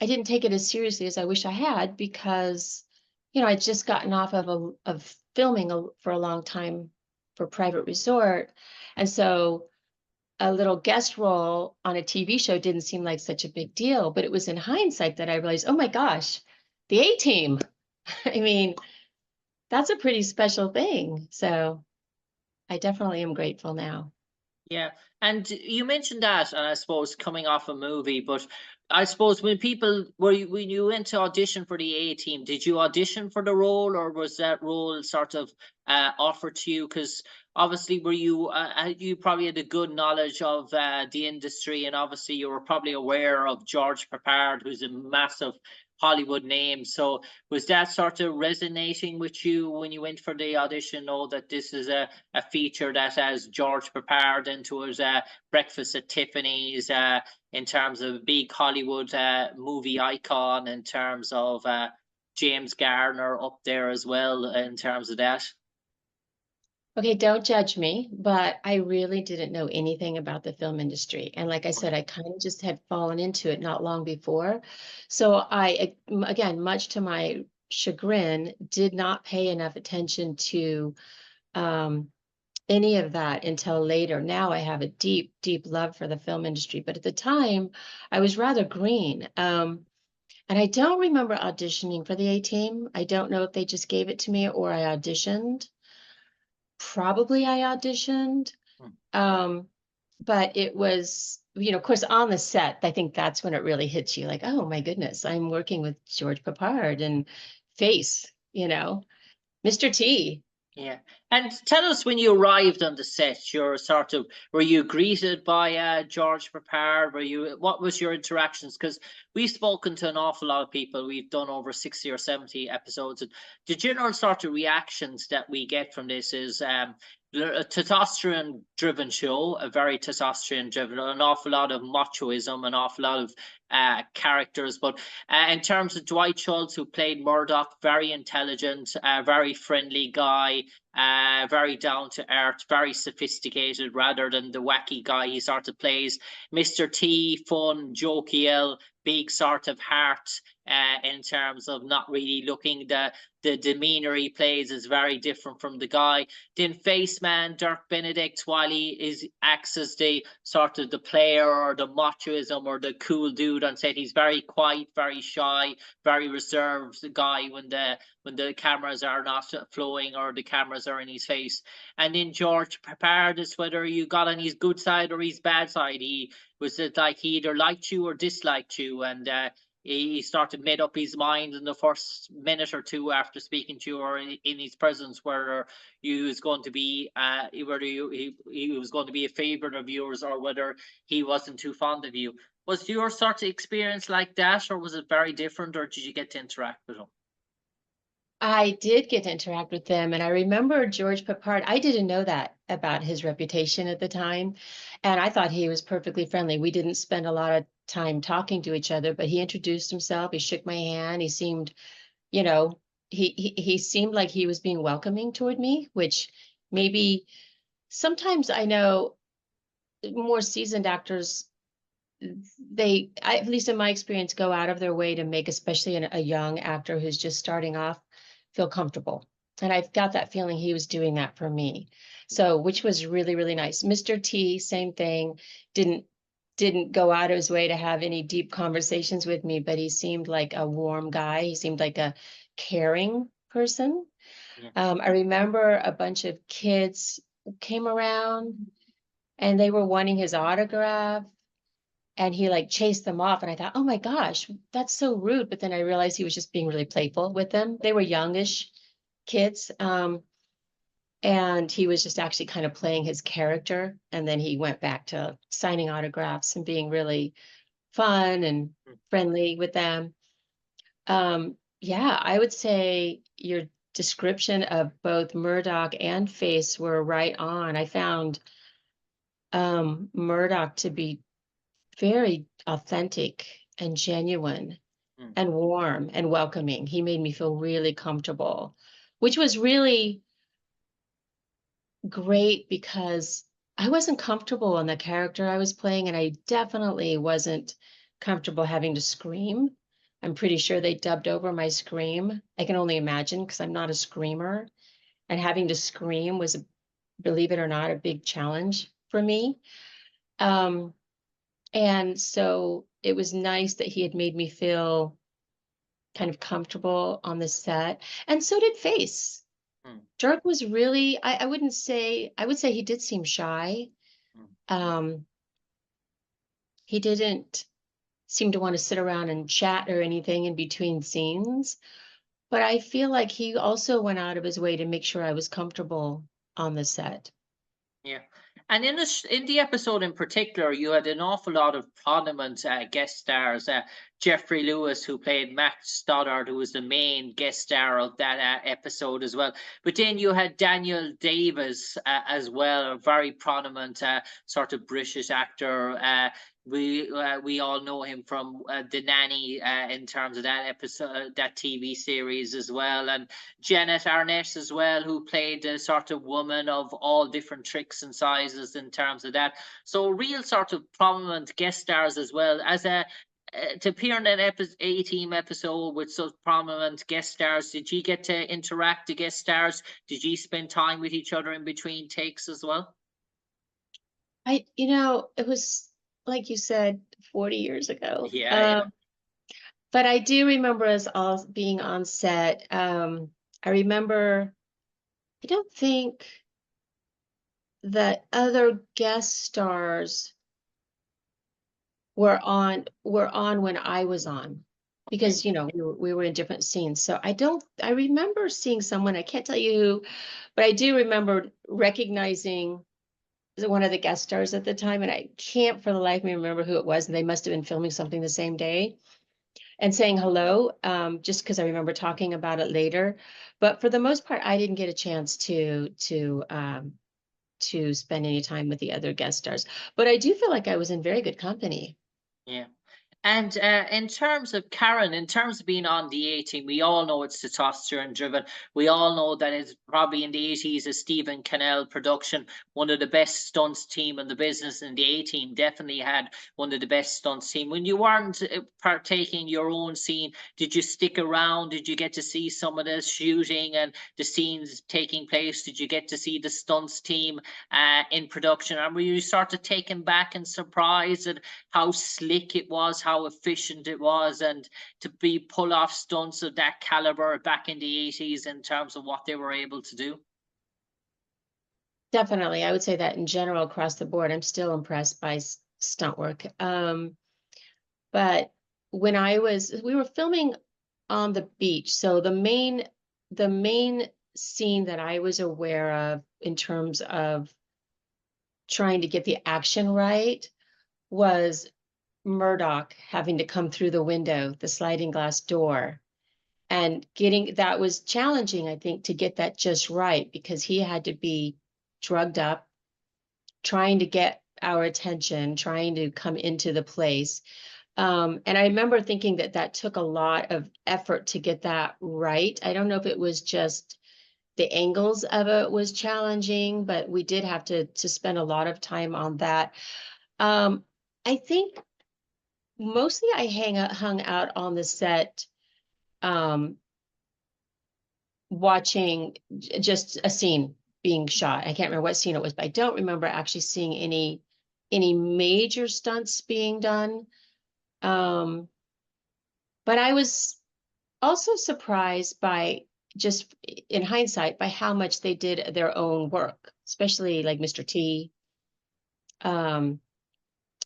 I didn't take it as seriously as I wish I had because, I'd just gotten off of filming for a long time for Private Resort. And so a little guest role on a TV show didn't seem like such a big deal, but it was in hindsight that I realized, oh my gosh, the A-Team. I mean, that's a pretty special thing. So I definitely am grateful now. Yeah, and you mentioned that, and I suppose coming off a movie, but I suppose when people when you went to audition for the A Team, did you audition for the role, or was that role sort of offered to you? Because obviously, were you you probably had a good knowledge of the industry, and obviously you were probably aware of George Peppard, who's a massive Hollywood name. So was that sort of resonating with you when you went for the audition? Know that this is a feature that has George Peppard into his Breakfast at Tiffany's, in terms of a big Hollywood movie icon, in terms of James Garner up there as well, in terms of that. Okay, don't judge me, but I really didn't know anything about the film industry. And like I said, I kind of just had fallen into it not long before. So again, much to my chagrin, did not pay enough attention to um, any of that until later. Now I have a deep, deep love for the film industry. But at the time, I was rather green. And I don't remember auditioning for the A-Team. I don't know if they just gave it to me or I auditioned. Probably I auditioned. Hmm. Um, but it was, of course, on the set, I think that's when it really hits you like, oh my goodness, I'm working with George Peppard and Face, Mr. T. Yeah. And tell us, when you arrived on the set, your sort of, were you greeted by George Peppard? What was your interactions? Because we've spoken to an awful lot of people. We've done over 60 or 70 episodes. And the general sort of reactions that we get from this is a testosterone driven show, a very testosterone driven, an awful lot of machoism, an awful lot of characters. But in terms of Dwight Schultz, who played Murdoch, very intelligent, very friendly guy, very down to earth, very sophisticated, rather than the wacky guy he sort of plays. Mr. T, fun, jovial, big sort of heart, in terms of not really looking. The demeanor he plays is very different from the guy. Then Face Man, Dirk Benedict, while acts as the sort of the player or the machoism or the cool dude on set, he's very quiet, very shy, very reserved guy when the cameras are not flowing or the cameras are in his face. And then George Peppard is, whether you got on his good side or his bad side, he was like he either liked you or disliked you, and he started made up his mind in the first minute or two after speaking to you or in his presence, whether he was going to be he was going to be a favorite of yours, or whether he wasn't too fond of you. Was your sort of experience like that, or was it very different, or did you get to interact with him? I did get to interact with them, and I remember George Peppard. I didn't know that about his reputation at the time, and I thought he was perfectly friendly. We didn't spend a lot of time talking to each other, but he introduced himself. He shook my hand. He seemed, you know, he seemed like he was being welcoming toward me, which maybe sometimes I know more seasoned actors, at least in my experience, go out of their way to make, especially a young actor who's just starting off, feel comfortable. And I've got that feeling he was doing that for me. So, which was really, really nice. Mr. T, same thing, didn't didn't go out of his way to have any deep conversations with me, but he seemed like a warm guy. He seemed like a caring person. Yeah. I remember a bunch of kids came around and they were wanting his autograph, and he like chased them off, and I thought, oh my gosh, that's so rude. But then I realized he was just being really playful with them. They were youngish kids. And he was just actually kind of playing his character. And then he went back to signing autographs and being really fun and friendly with them. Yeah, I would say your description of both Murdoch and Face were right on. I found Murdoch to be very authentic and genuine Mm. and warm and welcoming. He made me feel really comfortable, which was really great because I wasn't comfortable in the character I was playing, and I definitely wasn't comfortable having to scream. I'm pretty sure they dubbed over my scream. I can only imagine because I'm not a screamer. And having to scream was, believe it or not, a big challenge for me. Um, and so it was nice that he had made me feel kind of comfortable on the set. And so did Face. Hmm. Dirk was really, I wouldn't say, I would say he did seem shy. Um, he didn't seem to want to sit around and chat or anything in between scenes. But I feel like he also went out of his way to make sure I was comfortable on the set. Yeah. And in the episode in particular, you had an awful lot of prominent guest stars. Jeffrey Lewis, who played Matt Stoddard, who was the main guest star of that episode as well. But then you had Daniel Davis as well, a very prominent sort of British actor. We all know him from The Nanny in terms of that episode, that TV series as well, and Janet Arnett as well, who played a sort of woman of all different tricks and sizes in terms of that. So real sort of prominent guest stars as well. As a to appear in an A-Team episode with such prominent guest stars, did you get to interact with guest stars? Did you spend time with each other in between takes as well? It was like you said, 40 years ago. Yeah. But I do remember us all being on set. I remember, I don't think that other guest stars were on when I was on, because we were in different scenes. So I remember seeing someone, I can't tell you who, but I do remember recognizing one of the guest stars at the time, and I can't for the life of me remember who it was, and they must have been filming something the same day, and saying hello, just because I remember talking about it later. But for the most part, I didn't get a chance to spend any time with the other guest stars. But I do feel like I was in very good company. Yeah. And in terms of Karyn, in terms of being on the A-Team, we all know it's testosterone driven. We all know that it's probably in the 80s a Stephen Cannell production, one of the best stunts team in the business, and the A-Team definitely had one of the best stunts team. When you weren't partaking your own scene, did you stick around? Did you get to see some of the shooting and the scenes taking place? Did you get to see the stunts team in production? And were you sort of taken back and surprised at how slick it was, how efficient it was, and to be pull off stunts of that caliber back in the 80s in terms of what they were able to do? Definitely, I would say that in general across the board, I'm still impressed by stunt work. But we were filming on the beach, so the main scene that I was aware of in terms of trying to get the action right was Murdoch having to come through the window, the sliding glass door, and getting that was challenging, I think, to get that just right, because he had to be drugged up, trying to get our attention, trying to come into the place. And I remember thinking that that took a lot of effort to get that right. I don't know if it was just the angles of it was challenging, but we did have to spend a lot of time on that. Um, I think mostly I hung out on the set, um, watching just a scene being shot. I can't remember what scene it was, but I don't remember actually seeing any major stunts being done. Um, but I was also surprised by, just in hindsight, by how much they did their own work, especially like Mr. T. Um,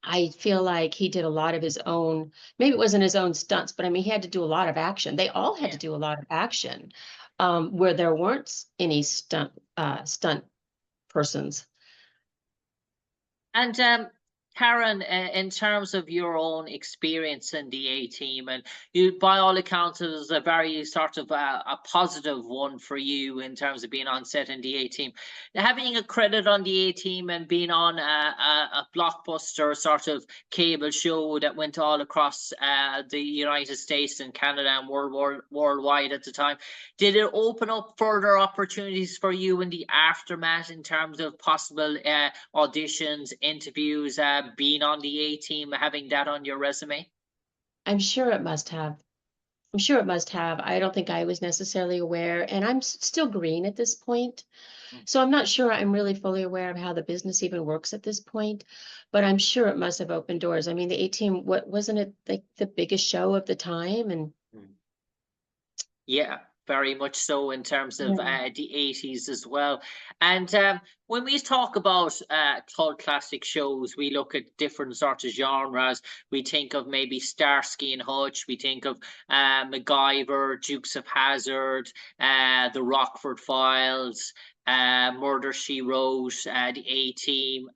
I feel like he did a lot of his own, maybe it wasn't his own stunts, but I mean, he had to do a lot of action. They all had Yeah. to do a lot of action, where there weren't any stunt persons. And Karyn, in terms of your own experience in the A-Team, and you, by all accounts, it was a very sort of a positive one for you in terms of being on set in the A-Team. Having a credit on the A-Team and being on a blockbuster sort of cable show that went all across the United States and Canada and worldwide at the time, did it open up further opportunities for you in the aftermath in terms of possible auditions, interviews, being on the A-Team, having that on your resume? I'm sure it must have. I'm sure it must have. I don't think I was necessarily aware, and I'm still green at this point. Mm. So I'm not sure I'm really fully aware of how the business even works at this point, but I'm sure it must have opened doors. I mean, the A-Team, what wasn't it like the biggest show of the time? And Mm. Yeah, very much so in terms of yeah, the 80s as well. And when we talk about cult classic shows, we look at different sorts of genres. We think of maybe Starsky and Hutch. We think of MacGyver, Dukes of Hazzard, The Rockford Files, Murder She Wrote, the A-Team.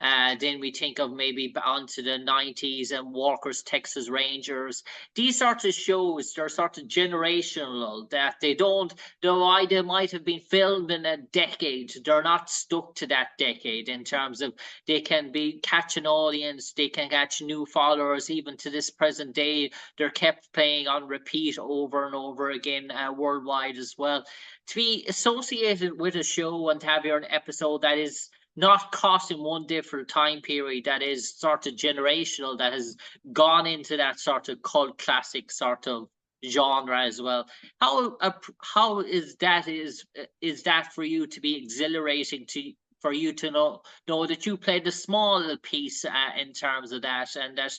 Then we think of maybe onto the 90s and Walker's Texas Rangers. These sorts of shows, they're sort of generational, that they don't, though they might have been filmed in a decade, they're not stuck to that decade in terms of they can be catch an audience, they can catch new followers. Even to this present day, they're kept playing on repeat over and over again worldwide as well. To be associated with a show and to have your episode that is not caught in one different time period, that is sort of generational, that has gone into that sort of cult classic sort of genre as well. How is that for you to be exhilarating to for you to know that you played a small little piece in terms of that, and that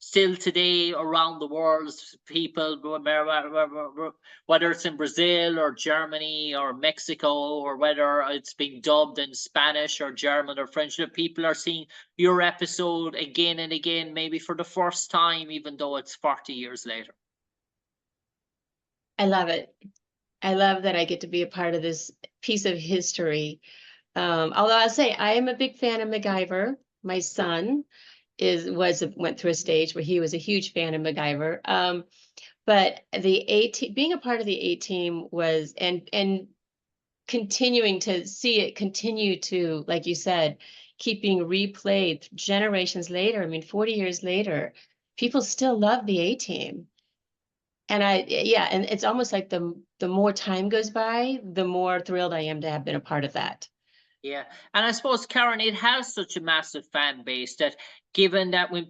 still today around the world people, whether it's in Brazil or Germany or Mexico, or whether it's being dubbed in Spanish or German or French, that people are seeing your episode again and again, maybe for the first time, even though it's 40 years later. I love it. I love that I get to be a part of this piece of history. Although I'll say I am a big fan of MacGyver. My son went through a stage where he was a huge fan of MacGyver. But the A-Team, being a part of the A-Team was, and continuing to see it continue to, like you said, keep being replayed generations later. I mean, 40 years later, people still love the A-Team. And yeah, and it's almost like the more time goes by, the more thrilled I am to have been a part of that. Yeah, and I suppose, Karen, it has such a massive fan base that, given that when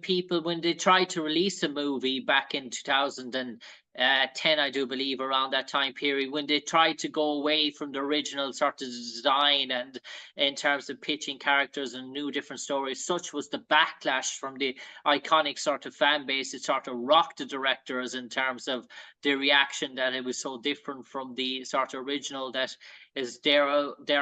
they tried to release a movie back in 2010, I do believe, around that time period, when they tried to go away from the original sort of design and in terms of pitching characters and new different stories, such was the backlash from the iconic sort of fan base. It sort of rocked the directors in terms of the reaction, that it was so different from the sort of original, that is, dare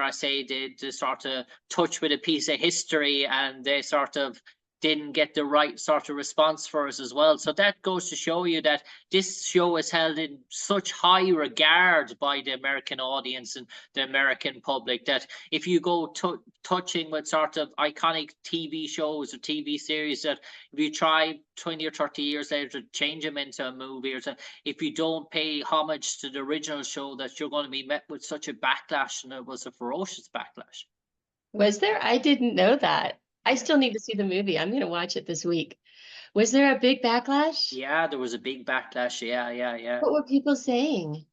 I say, they sort of touch with a piece of history, and they sort of didn't get the right sort of response for us as well. So that goes to show you that this show is held in such high regard by the American audience and the American public, that if you go touching with sort of iconic TV shows or TV series, that if you try 20 or 30 years later to change them into a movie, or if you don't pay homage to the original show, that you're going to be met with such a backlash, and it was a ferocious backlash. Was there? I didn't know that. I Yeah. still need to see the movie. I'm going to watch it this week. Was there a big backlash? Yeah, there was a big backlash. Yeah, yeah, yeah. What were people saying?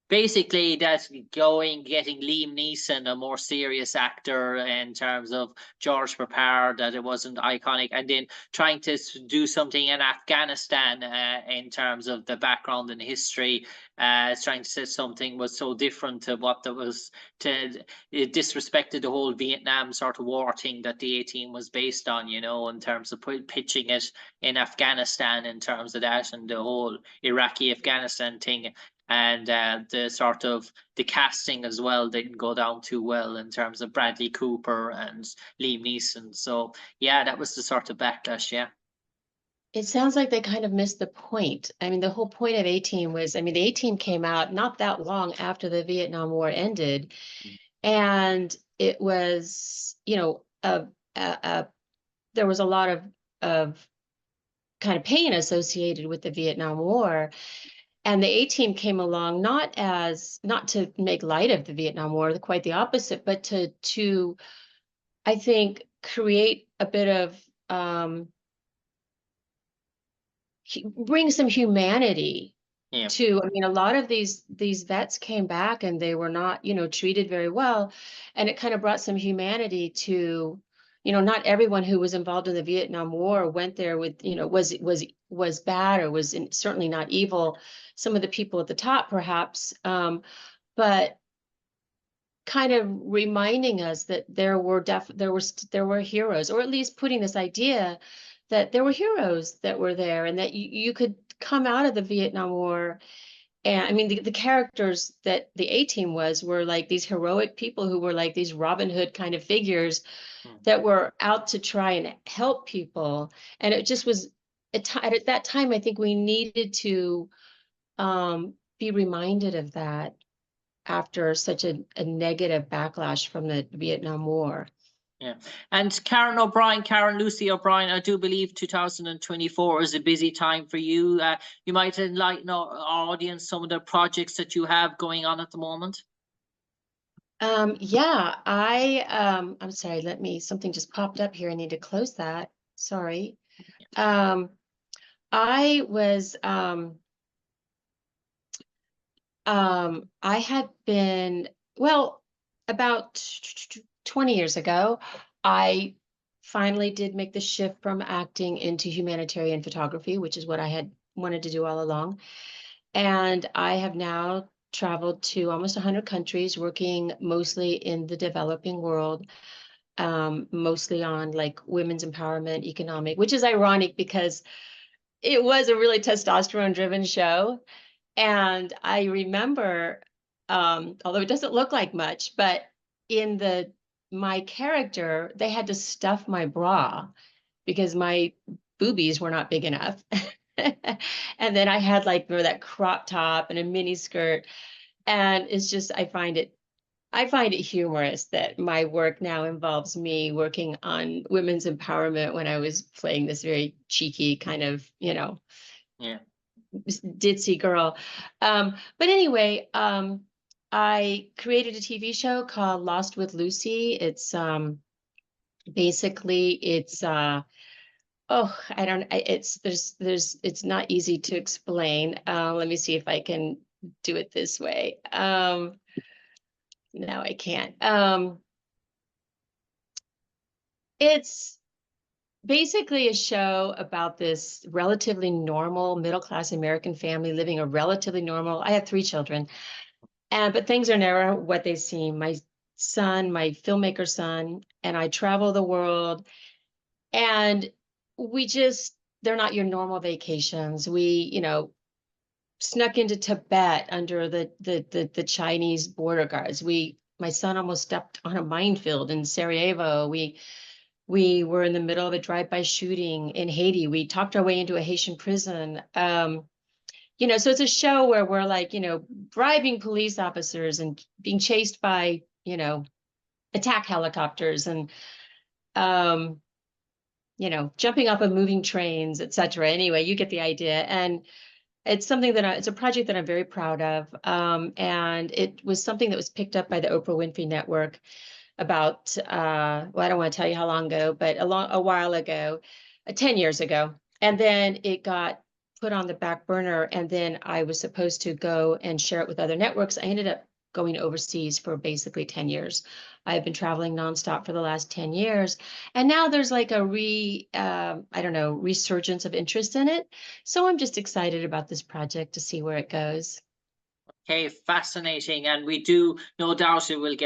Basically, that's getting Liam Neeson, a more serious actor, in terms of George Peppard, that it wasn't iconic, and then trying to do something in Afghanistan in terms of the background and history. Trying to say something was so different to what there was, to it disrespected the whole Vietnam sort of war thing that the A-Team was based on, in terms of pitching it in Afghanistan, in terms of that, and the whole Iraqi Afghanistan thing. And the sort of the casting as well didn't go down too well in terms of Bradley Cooper and Liam Neeson. So yeah, that was the sort of backlash. Yeah. It sounds like they kind of missed the point. I mean, the whole point of A-Team was, I mean, the A-Team came out not that long after the Vietnam War ended, and it was, there was a lot of kind of pain associated with the Vietnam War. And the A-Team came along not to make light of the Vietnam War, quite the opposite, but to I think create a bit of bring some humanity Yeah. to. I mean, a lot of these vets came back and they were not, treated very well, and it kind of brought some humanity to, you know, not everyone who was involved in the Vietnam War went there with, you know, was bad or was certainly not evil. Some of the people at the top, perhaps, but kind of reminding us that there were heroes, or at least putting this idea that there were heroes that were there, and that you could come out of the Vietnam War. And I mean, the characters that the A-team were like these heroic people who were like these Robin Hood kind of figures that were out to try and help people. And it just was at that time, I think we needed to be reminded of that after such a negative backlash from the Vietnam War. Yeah. And Karyn Lucy O'Brien, I do believe 2024 is a busy time for you. You might enlighten our audience some of the projects that you have going on at the moment. Yeah, I'm sorry, something just popped up here. I need to close that. Sorry. I was, I had been, well, about 20 years ago, I finally did make the shift from acting into humanitarian photography, which is what I had wanted to do all along. And I have now traveled to almost 100 countries, working mostly in the developing world, mostly on like women's empowerment, economic, which is ironic because it was a really testosterone driven show. And I remember, although it doesn't look like much, but in my character, they had to stuff my bra because my boobies were not big enough. And then I had like that crop top and a mini skirt. And it's just, I find it humorous that my work now involves me working on women's empowerment when I was playing this very cheeky kind of, you know, yeah, ditzy girl. But anyway, I created a TV show called Lost with Lucy. It's basically it's it's not easy to explain. Let me see if I can do it this way. No, I can't. It's basically a show about this relatively normal middle-class American family living a relatively normal. I have 3 children, but things are never what they seem. My filmmaker son, and I travel the world, and they're not your normal vacations. We, you know, snuck into Tibet under the Chinese border guards. My son almost stepped on a minefield in Sarajevo. We were in the middle of a drive-by shooting in Haiti. We talked our way into a Haitian prison. You know, so it's a show where we're like, you know, bribing police officers and being chased by, you know, attack helicopters and, you know, jumping off of moving trains, etc. Anyway, you get the idea. And it's something it's a project that I'm very proud of. And it was something that was picked up by the Oprah Winfrey Network about, well, I don't want to tell you how long ago, but a while ago, 10 years ago. And then it got put on the back burner. And then I was supposed to go and share it with other networks. I ended up going overseas for basically 10 years. I've been traveling nonstop for the last 10 years. And now there's like a resurgence of interest in it. So I'm just excited about this project to see where it goes. Okay, fascinating. And we do no doubt it will get